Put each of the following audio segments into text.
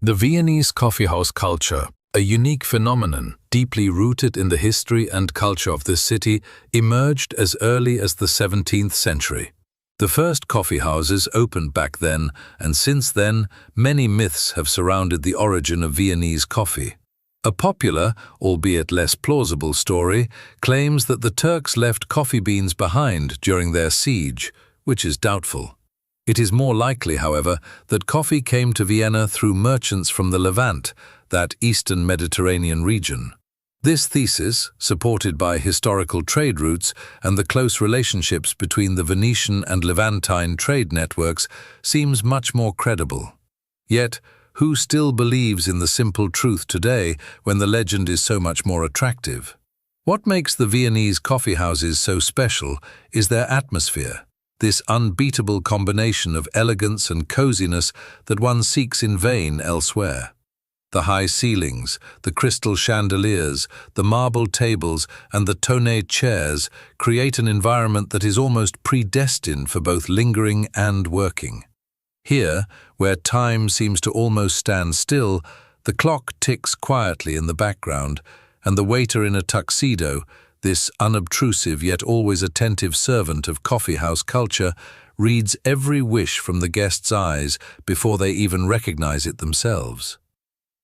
The Viennese coffeehouse culture, a unique phenomenon deeply rooted in the history and culture of this city, emerged as early as the 17th century. The first coffeehouses opened back then, and since then, many myths have surrounded the origin of Viennese coffee. A popular, albeit less plausible story, claims that the Turks left coffee beans behind during their siege, which is doubtful. It is more likely, however, that coffee came to Vienna through merchants from the Levant, that eastern Mediterranean region. This thesis, supported by historical trade routes and the close relationships between the Venetian and Levantine trade networks, seems much more credible. Yet, who still believes in the simple truth today when the legend is so much more attractive? What makes the Viennese coffeehouses so special is their atmosphere. This unbeatable combination of elegance and coziness that one seeks in vain elsewhere. The high ceilings, the crystal chandeliers, the marble tables, and the tonneau chairs create an environment that is almost predestined for both lingering and working. Here, where time seems to almost stand still, the clock ticks quietly in the background, and the waiter in a tuxedo, this unobtrusive yet always attentive servant of coffeehouse culture, reads every wish from the guests' eyes before they even recognize it themselves.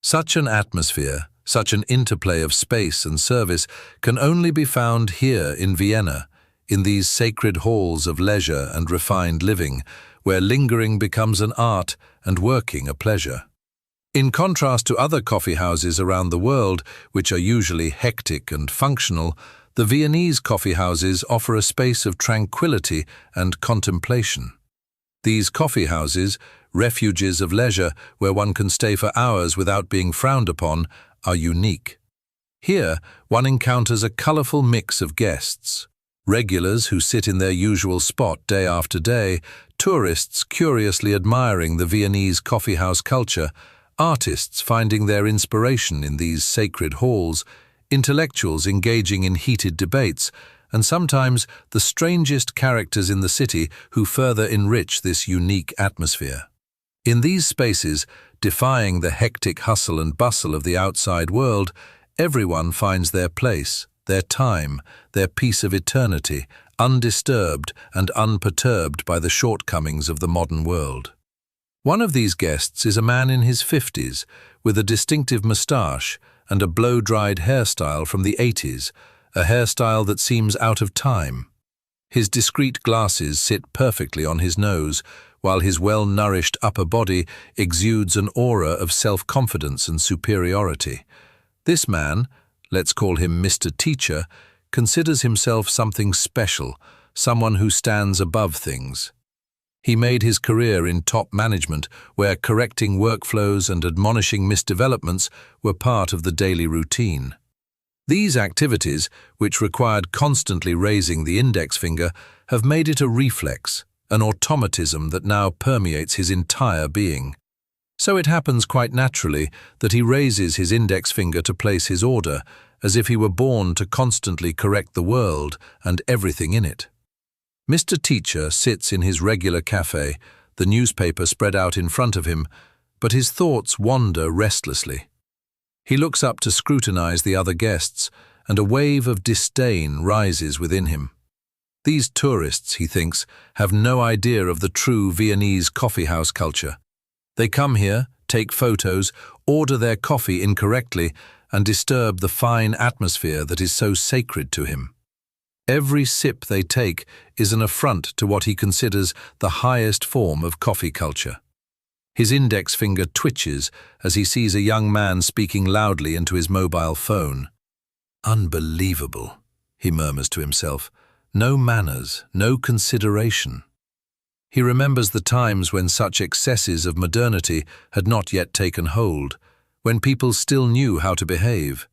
Such an atmosphere, such an interplay of space and service can only be found here in Vienna, in these sacred halls of leisure and refined living, where lingering becomes an art and working a pleasure. In contrast to other coffeehouses around the world, which are usually hectic and functional, the Viennese coffeehouses offer a space of tranquility and contemplation. These coffeehouses, refuges of leisure where one can stay for hours without being frowned upon, are unique. Here, one encounters a colorful mix of guests. Regulars who sit in their usual spot day after day, tourists curiously admiring the Viennese coffeehouse culture, artists finding their inspiration in these sacred halls, intellectuals engaging in heated debates, and sometimes the strangest characters in the city who further enrich this unique atmosphere. In these spaces, defying the hectic hustle and bustle of the outside world, everyone finds their place, their time, their piece of eternity, undisturbed and unperturbed by the shortcomings of the modern world. One of these guests is a man in his 50s, with a distinctive moustache and a blow-dried hairstyle from the 80s, a hairstyle that seems out of time. His discreet glasses sit perfectly on his nose, while his well-nourished upper body exudes an aura of self-confidence and superiority. This man, let's call him Mr. Teacher, considers himself something special, someone who stands above things. He made his career in top management, where correcting workflows and admonishing misdevelopments were part of the daily routine. These activities, which required constantly raising the index finger, have made it a reflex, an automatism that now permeates his entire being. So it happens quite naturally that he raises his index finger to place his order, as if he were born to constantly correct the world and everything in it. Mr. Teacher sits in his regular cafe, the newspaper spread out in front of him, but his thoughts wander restlessly. He looks up to scrutinize the other guests, and a wave of disdain rises within him. These tourists, he thinks, have no idea of the true Viennese coffeehouse culture. They come here, take photos, order their coffee incorrectly, and disturb the fine atmosphere that is so sacred to him. Every sip they take is an affront to what he considers the highest form of coffee culture. His index finger twitches as he sees a young man speaking loudly into his mobile phone. Unbelievable, he murmurs to himself. No manners, no consideration. He remembers the times when such excesses of modernity had not yet taken hold, when people still knew how to behave.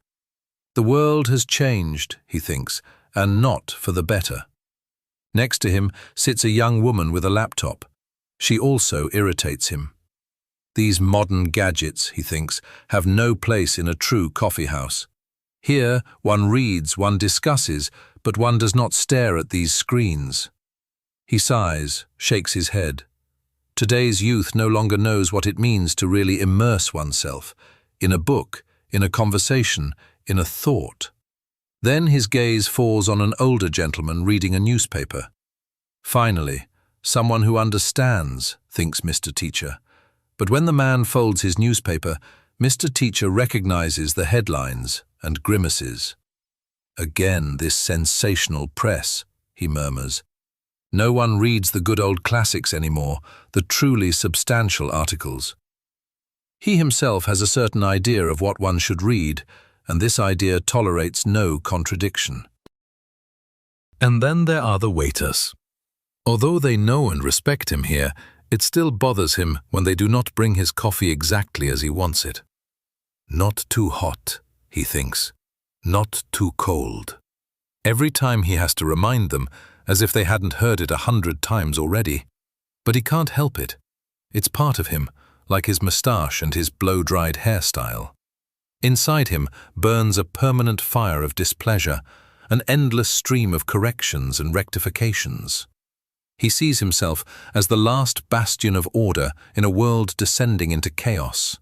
The world has changed, he thinks, and not for the better. Next to him sits a young woman with a laptop. She also irritates him. These modern gadgets, he thinks, have no place in a true coffeehouse. Here, one reads, one discusses, but one does not stare at these screens. He sighs, shakes his head. Today's youth no longer knows what it means to really immerse oneself in a book, in a conversation, in a thought. Then his gaze falls on an older gentleman reading a newspaper. Finally, someone who understands, thinks Mr. Teacher. But when the man folds his newspaper, Mr. Teacher recognizes the headlines and grimaces. Again, this sensational press, he murmurs. No one reads the good old classics anymore, the truly substantial articles. He himself has a certain idea of what one should read, and this idea tolerates no contradiction. And then there are the waiters. Although they know and respect him here, it still bothers him when they do not bring his coffee exactly as he wants it. Not too hot, he thinks. Not too cold. Every time he has to remind them, as if they hadn't heard it 100 times already. But he can't help it. It's part of him, like his moustache and his blow-dried hairstyle. Inside him burns a permanent fire of displeasure, an endless stream of corrections and rectifications. He sees himself as the last bastion of order in a world descending into chaos.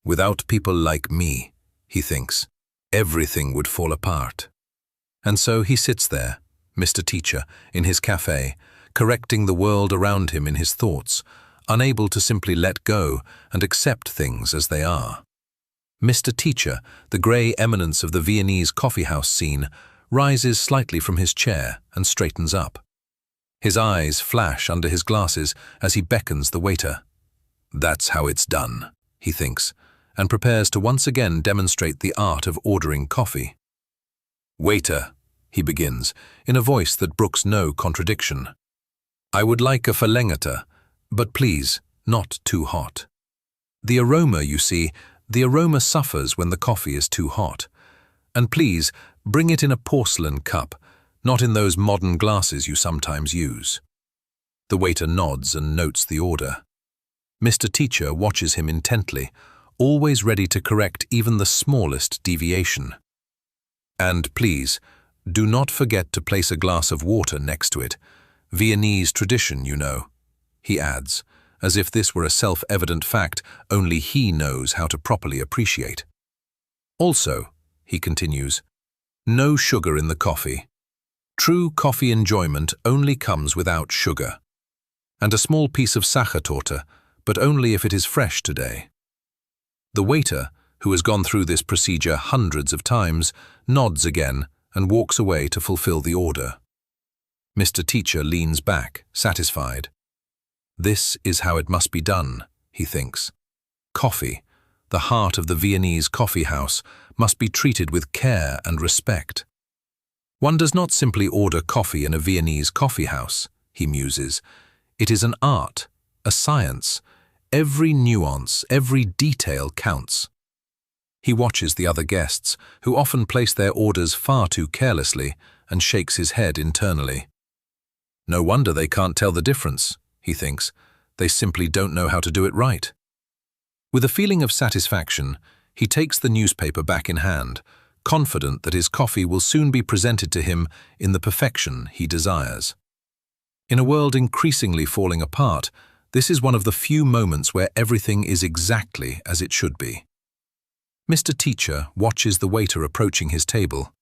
Without people like me, he thinks, everything would fall apart. And so he sits there, Mr. Teacher, in his cafe, correcting the world around him in his thoughts, unable to simply let go and accept things as they are. Mr. Teacher, the grey eminence of the Viennese coffeehouse scene, rises slightly from his chair and straightens up. His eyes flash under his glasses as he beckons the waiter. That's how it's done, he thinks, and prepares to once again demonstrate the art of ordering coffee. Waiter, he begins, in a voice that brooks no contradiction. I would like a verlängerte, but please, not too hot. The aroma, you see, the aroma suffers when the coffee is too hot. And please, bring it in a porcelain cup, not in those modern glasses you sometimes use. The waiter nods and notes the order. Mr. Teacher watches him intently, always ready to correct even the smallest deviation. And please, do not forget to place a glass of water next to it. Viennese tradition, you know, he adds, as if this were a self-evident fact only he knows how to properly appreciate. Also, he continues, no sugar in the coffee. True coffee enjoyment only comes without sugar. And a small piece of Sachertorte, but only if it is fresh today. The waiter, who has gone through this procedure hundreds of times, nods again and walks away to fulfill the order. Mr. Teacher leans back, satisfied. This is how it must be done, he thinks. Coffee, the heart of the Viennese coffeehouse, must be treated with care and respect. One does not simply order coffee in a Viennese coffeehouse, he muses. It is an art, a science. Every nuance, every detail counts. He watches the other guests, who often place their orders far too carelessly, and shakes his head internally. No wonder they can't tell the difference, he thinks. They simply don't know how to do it right. With a feeling of satisfaction, he takes the newspaper back in hand, confident that his coffee will soon be presented to him in the perfection he desires. In a world increasingly falling apart, this is one of the few moments where everything is exactly as it should be. Mr. Teacher watches the waiter approaching his table.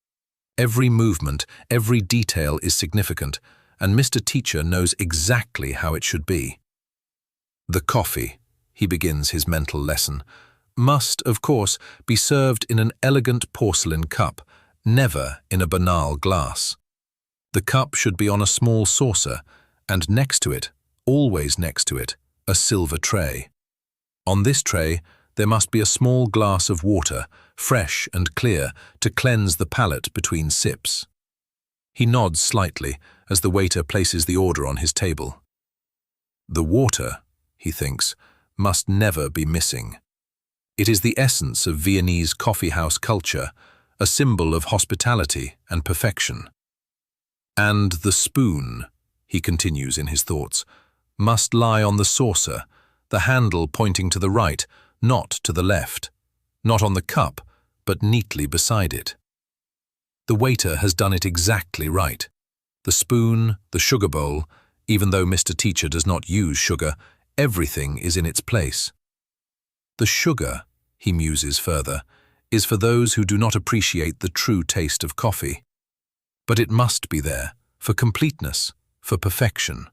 Every movement, every detail is significant, and Mr. Teacher knows exactly how it should be. The coffee, he begins his mental lesson, must, of course, be served in an elegant porcelain cup, never in a banal glass. The cup should be on a small saucer, and next to it, always next to it, a silver tray. On this tray, there must be a small glass of water, fresh and clear, to cleanse the palate between sips. He nods slightly as the waiter places the order on his table. The water, he thinks, must never be missing. It is the essence of Viennese coffeehouse culture, a symbol of hospitality and perfection. And the spoon, he continues in his thoughts, must lie on the saucer, the handle pointing to the right, not to the left, not on the cup, but neatly beside it. The waiter has done it exactly right. The spoon, the sugar bowl, even though Mr. Teacher does not use sugar, Everything is in its place. The sugar, he muses further, is for those who do not appreciate the true taste of coffee. But it must be there, for completeness, for perfection.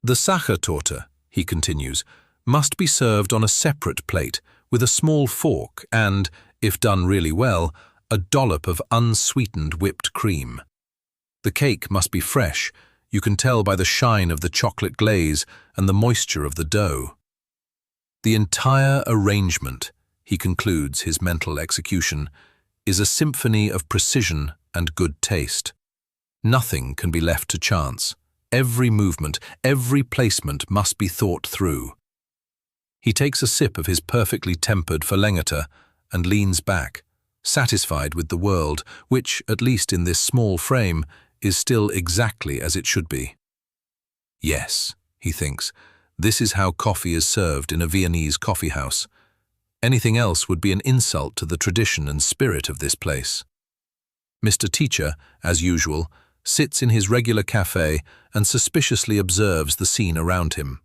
The Sachertorte, he continues, must be served on a separate plate with a small fork and, if done really well, a dollop of unsweetened whipped cream. The cake must be fresh, you can tell by the shine of the chocolate glaze and the moisture of the dough. The entire arrangement, he concludes his mental execution, is a symphony of precision and good taste. Nothing can be left to chance. Every movement, every placement must be thought through. He takes a sip of his perfectly tempered Verlängerter and leans back, satisfied with the world, which, at least in this small frame, is still exactly as it should be. Yes, he thinks, this is how coffee is served in a Viennese coffeehouse. Anything else would be an insult to the tradition and spirit of this place. Mr. Teacher, as usual, sits in his regular café and suspiciously observes the scene around him.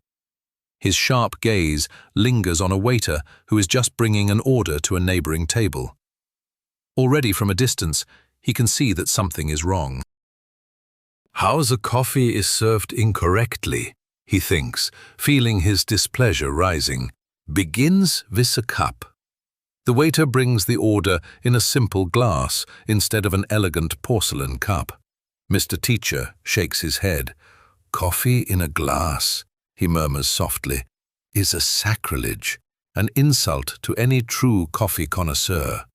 His sharp gaze lingers on a waiter who is just bringing an order to a neighboring table. Already from a distance, he can see that something is wrong. How the coffee is served incorrectly, he thinks, feeling his displeasure rising, begins with a cup. The waiter brings the order in a simple glass instead of an elegant porcelain cup. Mr. Teacher shakes his head. Coffee in a glass, he murmurs softly, is a sacrilege, an insult to any true coffee connoisseur.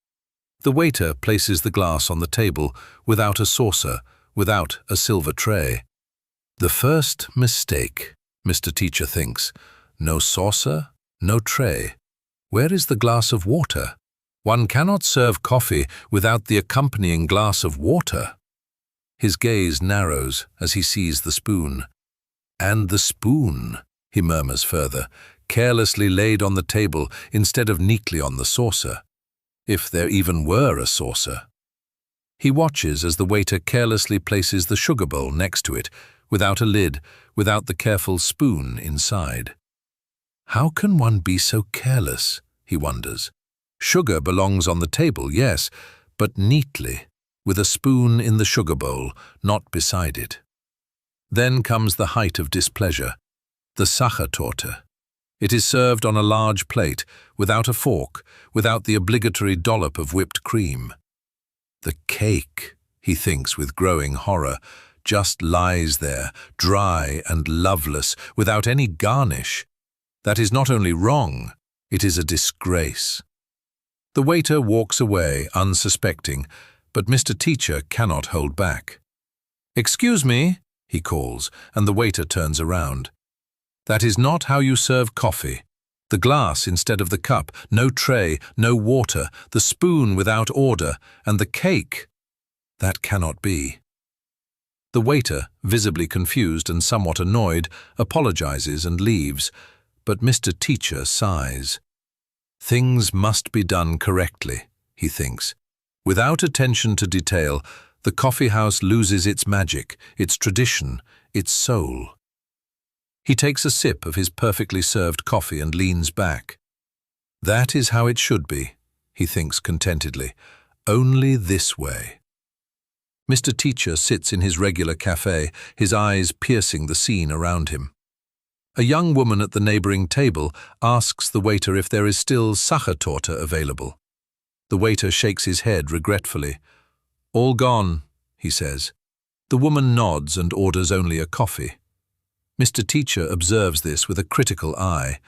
The waiter places the glass on the table without a saucer, without a silver tray. The first mistake, Mr. Teacher thinks. No saucer, no tray. Where is the glass of water? One cannot serve coffee without the accompanying glass of water. His gaze narrows as he sees the spoon. And the spoon, he murmurs further, carelessly laid on the table instead of neatly on the saucer. If there even were a saucer. He watches as the waiter carelessly places the sugar bowl next to it, without a lid, without the careful spoon inside. How can one be so careless, he wonders. Sugar belongs on the table, yes, but neatly, with a spoon in the sugar bowl, not beside it. Then comes the height of displeasure, the Sachertorte. It is served on a large plate, without a fork, without the obligatory dollop of whipped cream. The cake, he thinks with growing horror, just lies there, dry and loveless, without any garnish. That is not only wrong, it is a disgrace. The waiter walks away, unsuspecting, but Mr. Teacher cannot hold back. "Excuse me," he calls, and the waiter turns around. "That is not how you serve coffee. The glass instead of the cup, no tray, no water, the spoon without order, and the cake. That cannot be." The waiter, visibly confused and somewhat annoyed, apologizes and leaves, but Mr. Teacher sighs. Things must be done correctly, he thinks. Without attention to detail, the coffeehouse loses its magic, its tradition, its soul. He takes a sip of his perfectly served coffee and leans back. That is how it should be, he thinks contentedly. Only this way. Mr. Teacher sits in his regular café, his eyes piercing the scene around him. A young woman at the neighboring table asks the waiter if there is still Sachertorte available. The waiter shakes his head regretfully. "All gone," he says. The woman nods and orders only a coffee. Mr. Teacher observes this with a critical eye.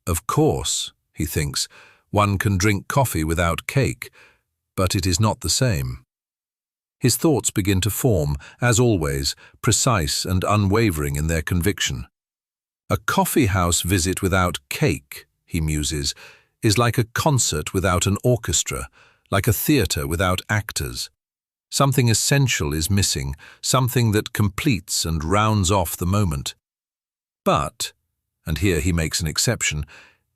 Of course, he thinks, one can drink coffee without cake, but it is not the same. His thoughts begin to form, as always, precise and unwavering in their conviction. A coffee-house visit without cake, he muses, is like a concert without an orchestra, like a theatre without actors. Something essential is missing, something that completes and rounds off the moment. But, and here he makes an exception,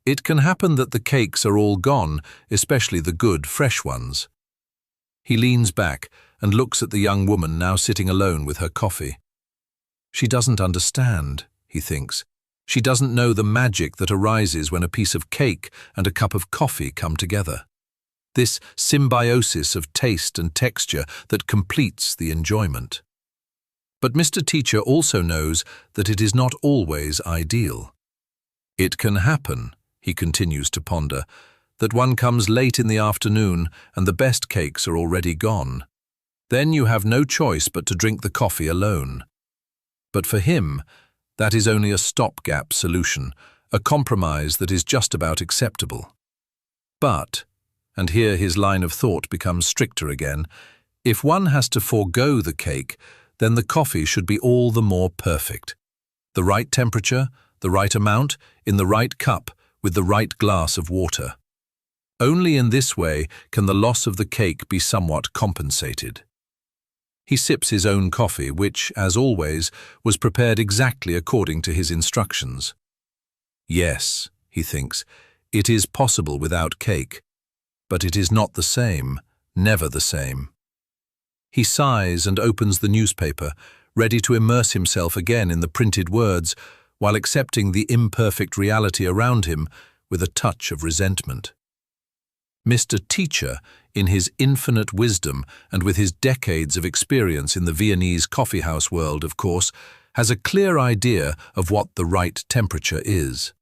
it can happen that the cakes are all gone, especially the good, fresh ones. He leans back and looks at the young woman now sitting alone with her coffee. She doesn't understand, he thinks. She doesn't know the magic that arises when a piece of cake and a cup of coffee come together. This symbiosis of taste and texture that completes the enjoyment. But Mr. Teacher also knows that it is not always ideal. It can happen, he continues to ponder, that one comes late in the afternoon and the best cakes are already gone. Then you have no choice but to drink the coffee alone. But for him, that is only a stopgap solution, a compromise that is just about acceptable. But, and here his line of thought becomes stricter again, if one has to forego the cake, then the coffee should be all the more perfect. The right temperature, the right amount, in the right cup, with the right glass of water. Only in this way can the loss of the cake be somewhat compensated. He sips his own coffee, which, as always, was prepared exactly according to his instructions. Yes, he thinks, it is possible without cake, but it is not the same, never the same. He sighs and opens the newspaper, ready to immerse himself again in the printed words, while accepting the imperfect reality around him with a touch of resentment. Mr. Teacher, in his infinite wisdom and with his decades of experience in the Viennese coffeehouse world, of course, has a clear idea of what the right temperature is.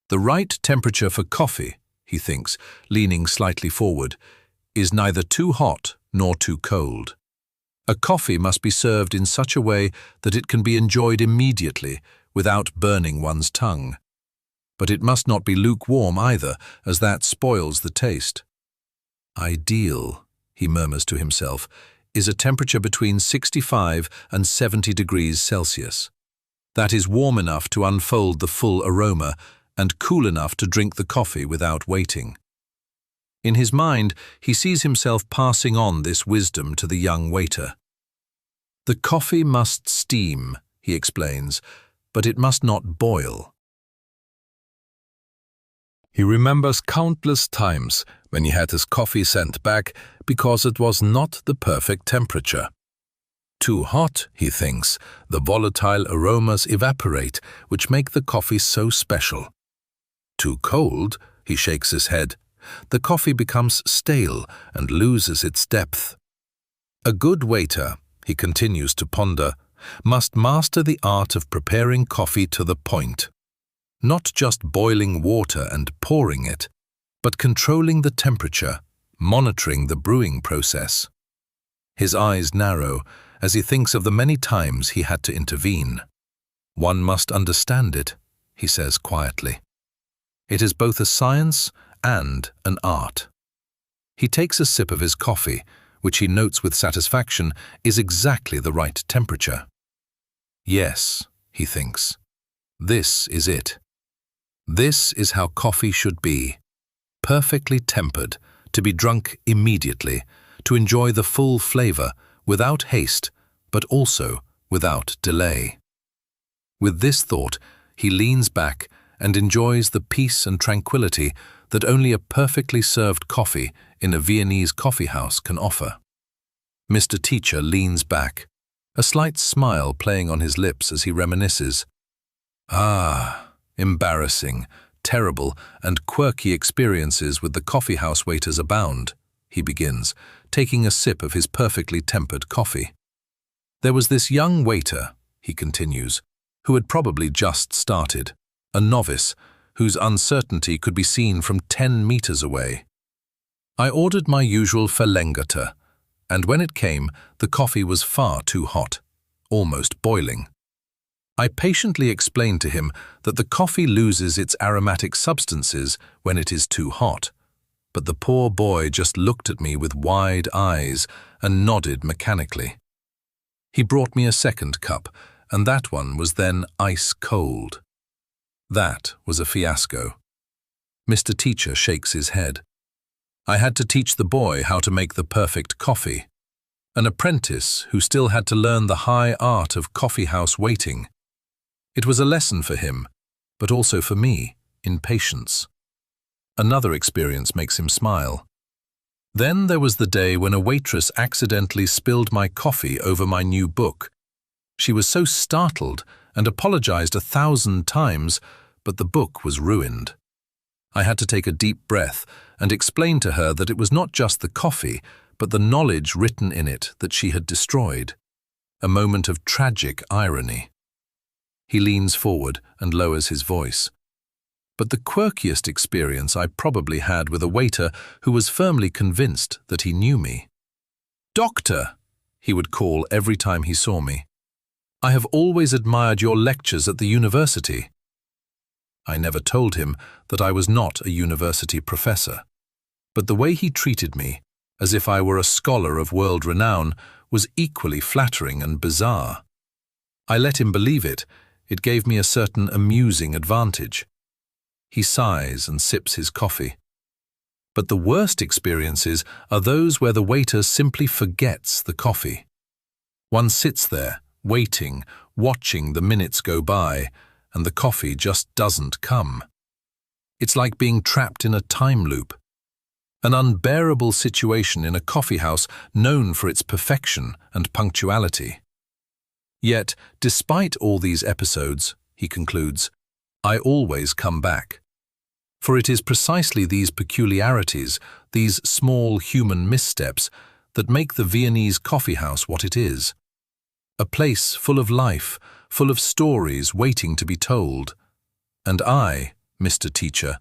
The right temperature for coffee, he thinks, leaning slightly forward, is neither too hot nor too cold. A coffee must be served in such a way that it can be enjoyed immediately without burning one's tongue. But it must not be lukewarm either, as that spoils the taste. Ideal, he murmurs to himself, is a temperature between 65 and 70 degrees Celsius. That is warm enough to unfold the full aroma and cool enough to drink the coffee without waiting. In his mind, he sees himself passing on this wisdom to the young waiter. The coffee must steam, he explains, but it must not boil. He remembers countless times when he had his coffee sent back because it was not the perfect temperature. Too hot, he thinks, the volatile aromas evaporate, which make the coffee so special. Too cold, he shakes his head, the coffee becomes stale and loses its depth. A good waiter, he continues to ponder, must master the art of preparing coffee to the point. Not just boiling water and pouring it, but controlling the temperature, monitoring the brewing process. His eyes narrow as he thinks of the many times he had to intervene. One must understand it, he says quietly. It is both a science and an art. He takes a sip of his coffee, which he notes with satisfaction is exactly the right temperature. Yes, he thinks, this is it. This is how coffee should be, perfectly tempered, to be drunk immediately, to enjoy the full flavor, without haste, but also without delay. With this thought, he leans back and enjoys the peace and tranquility that only a perfectly served coffee in a Viennese coffeehouse can offer. Mr. Teacher leans back, a slight smile playing on his lips as he reminisces. Ah, embarrassing, terrible, and quirky experiences with the coffeehouse waiters abound, he begins, taking a sip of his perfectly tempered coffee. There was this young waiter, he continues, who had probably just started, a novice, whose uncertainty could be seen from 10 meters away. I ordered my usual verlängerte, and when it came, the coffee was far too hot, almost boiling. I patiently explained to him that the coffee loses its aromatic substances when it is too hot, but the poor boy just looked at me with wide eyes and nodded mechanically. He brought me a second cup, and that one was then ice cold. That was a fiasco. Mr. Teacher shakes his head. I had to teach the boy how to make the perfect coffee. An apprentice who still had to learn the high art of coffeehouse waiting. It was a lesson for him, but also for me, in patience. Another experience makes him smile. Then there was the day when a waitress accidentally spilled my coffee over my new book. She was so startled and apologized 1,000 times, but the book was ruined. I had to take a deep breath and explain to her that it was not just the coffee, but the knowledge written in it that she had destroyed. A moment of tragic irony. He leans forward and lowers his voice. But the quirkiest experience I probably had with a waiter who was firmly convinced that he knew me. "Doctor," he would call every time he saw me. "I have always admired your lectures at the university." I never told him that I was not a university professor, but the way he treated me, as if I were a scholar of world renown, was equally flattering and bizarre. I let him believe it. It gave me a certain amusing advantage. He sighs and sips his coffee. But the worst experiences are those where the waiter simply forgets the coffee. One sits there, waiting, watching the minutes go by, and the coffee just doesn't come. It's like being trapped in a time loop. An unbearable situation in a coffeehouse known for its perfection and punctuality. Yet, despite all these episodes, he concludes, I always come back. For it is precisely these peculiarities, these small human missteps, that make the Viennese coffeehouse what it is. A place full of life, full of stories waiting to be told. And I, Mr. Teacher,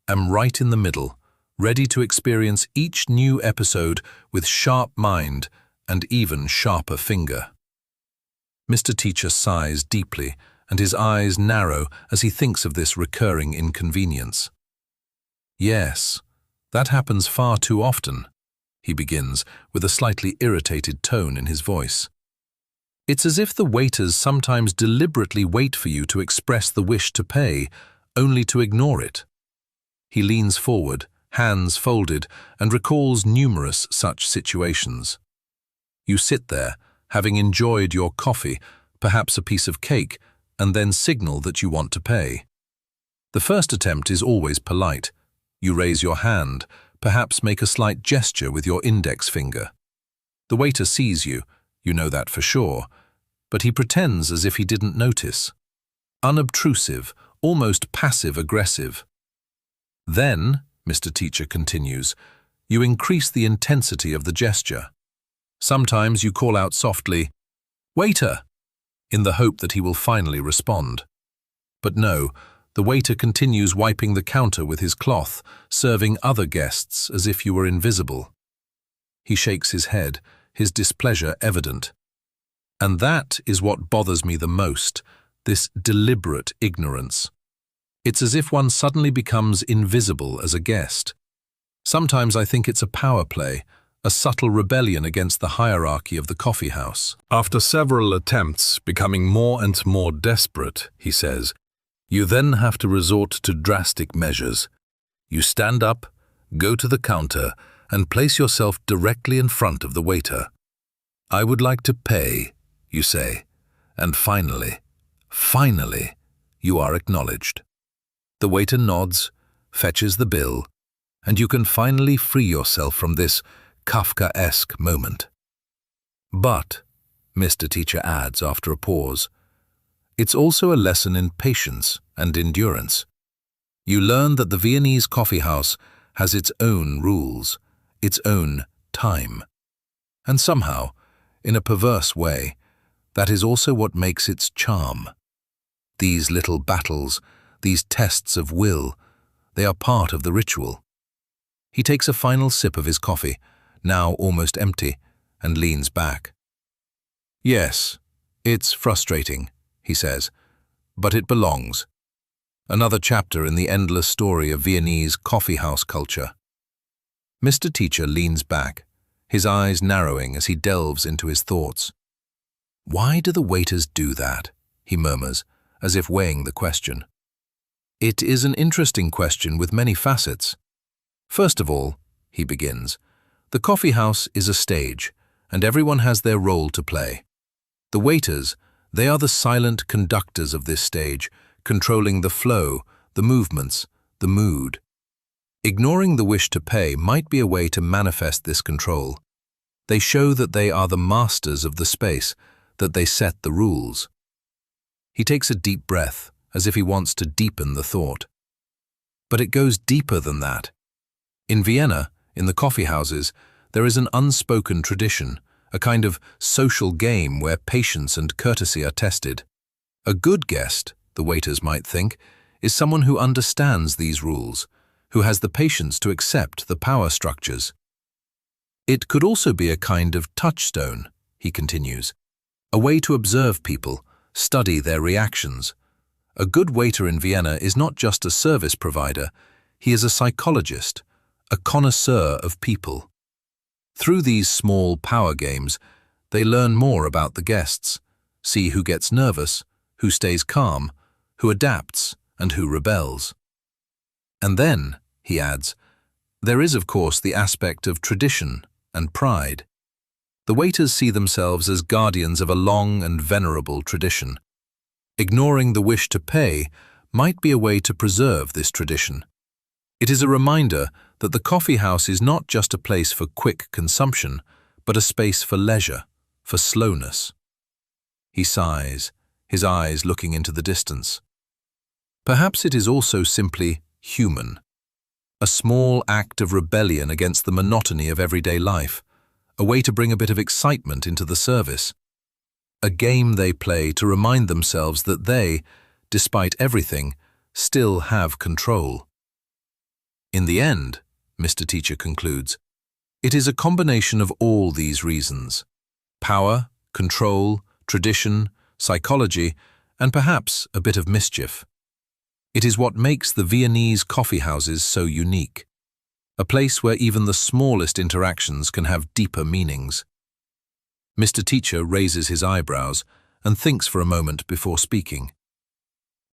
am right in the middle, ready to experience each new episode with sharp mind and even sharper finger. Mr. Teacher sighs deeply, and his eyes narrow as he thinks of this recurring inconvenience. Yes, that happens far too often, he begins, with a slightly irritated tone in his voice. It's as if the waiters sometimes deliberately wait for you to express the wish to pay, only to ignore it. He leans forward, hands folded, and recalls numerous such situations. You sit there, having enjoyed your coffee, perhaps a piece of cake, and then signal that you want to pay. The first attempt is always polite. You raise your hand, perhaps make a slight gesture with your index finger. The waiter sees you, you know that for sure, but he pretends as if he didn't notice. Unobtrusive, almost passive-aggressive. Then, Mr. Teacher continues, you increase the intensity of the gesture. Sometimes you call out softly, "Waiter!" in the hope that he will finally respond. But no, the waiter continues wiping the counter with his cloth, serving other guests as if you were invisible. He shakes his head, his displeasure evident. And that is what bothers me the most, this deliberate ignorance. It's as if one suddenly becomes invisible as a guest. Sometimes I think it's a power play, a subtle rebellion against the hierarchy of the coffeehouse. After several attempts becoming more and more desperate, he says, you then have to resort to drastic measures. You stand up, go to the counter, and place yourself directly in front of the waiter. I would like to pay, you say, and finally, you are acknowledged. The waiter nods, fetches the bill, and you can finally free yourself from this Kafkaesque moment. But, Mr. Teacher adds after a pause, it's also a lesson in patience and endurance. You learn that the Viennese coffeehouse has its own rules, its own time. And somehow, in a perverse way, that is also what makes its charm. These little battles, these tests of will, they are part of the ritual. He takes a final sip of his coffee, now almost empty, and leans back. Yes, it's frustrating, he says, but it belongs. Another chapter in the endless story of Viennese coffeehouse culture. Mr. Teacher leans back, his eyes narrowing as he delves into his thoughts. Why do the waiters do that? He murmurs, as if weighing the question. It is an interesting question with many facets. First of all, he begins, the coffeehouse is a stage, and everyone has their role to play. The waiters, they are the silent conductors of this stage, controlling the flow, the movements, the mood. Ignoring the wish to pay might be a way to manifest this control. They show that they are the masters of the space, that they set the rules. He takes a deep breath, as if he wants to deepen the thought. But it goes deeper than that. In Vienna, in the coffee houses, there is an unspoken tradition, a kind of social game where patience and courtesy are tested. A good guest, the waiters might think, is someone who understands these rules, who has the patience to accept the power structures. It could also be a kind of touchstone, he continues, a way to observe people, study their reactions. A good waiter in Vienna is not just a service provider, he is a psychologist, a connoisseur of people. Through these small power games, they learn more about the guests, see who gets nervous, who stays calm, who adapts, and who rebels. And then, he adds, there is of course the aspect of tradition and pride. The waiters see themselves as guardians of a long and venerable tradition. Ignoring the wish to pay might be a way to preserve this tradition. It is a reminder that the coffee house is not just a place for quick consumption, but a space for leisure, for slowness. He sighs, his eyes looking into the distance. Perhaps it is also simply human. A small act of rebellion against the monotony of everyday life, a way to bring a bit of excitement into the service. A game they play to remind themselves that they, despite everything, still have control. In the end, Mr. Teacher concludes, it is a combination of all these reasons: power, control, tradition, psychology, and perhaps a bit of mischief. It is what makes the Viennese coffee houses so unique, a place where even the smallest interactions can have deeper meanings. Mr. Teacher raises his eyebrows and thinks for a moment before speaking.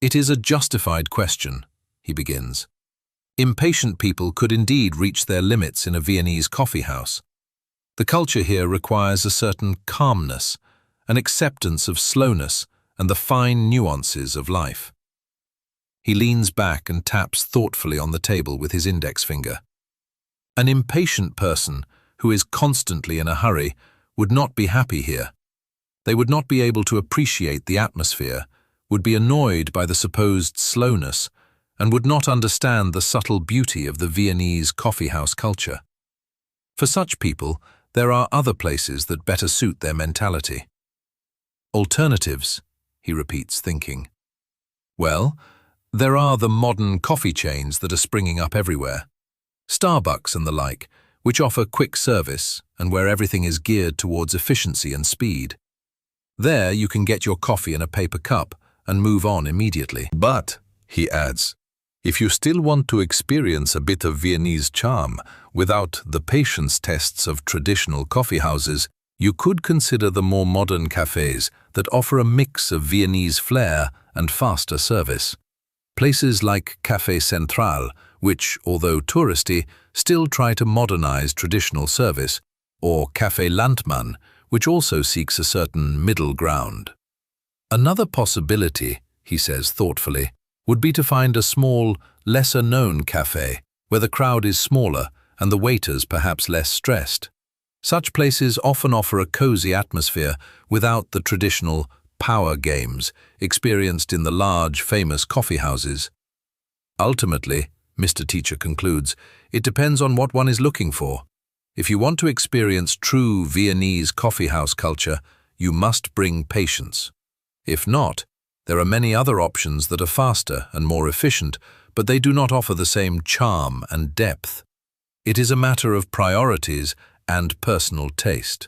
It is a justified question, he begins. Impatient people could indeed reach their limits in a Viennese coffee house. The culture here requires a certain calmness, an acceptance of slowness and the fine nuances of life. He leans back and taps thoughtfully on the table with his index finger. An impatient person who is constantly in a hurry would not be happy here. They would not be able to appreciate the atmosphere, would be annoyed by the supposed slowness, and would not understand the subtle beauty of the Viennese coffeehouse culture. For such people, there are other places that better suit their mentality. Alternatives, he repeats, thinking. Well, there are the modern coffee chains that are springing up everywhere. Starbucks and the like, which offer quick service and where everything is geared towards efficiency and speed. There you can get your coffee in a paper cup and move on immediately. But, he adds, if you still want to experience a bit of Viennese charm without the patience tests of traditional coffee houses, you could consider the more modern cafes that offer a mix of Viennese flair and faster service. Places like Café Central, which, although touristy, still try to modernize traditional service, or Café Landmann, which also seeks a certain middle ground. Another possibility, he says thoughtfully, would be to find a small, lesser-known café, where the crowd is smaller and the waiters perhaps less stressed. Such places often offer a cozy atmosphere without the traditional power games experienced in the large, famous coffee houses. Ultimately, Mr. Teacher concludes, it depends on what one is looking for. If you want to experience true Viennese coffeehouse culture, you must bring patience. If not, there are many other options that are faster and more efficient, but they do not offer the same charm and depth. It is a matter of priorities and personal taste.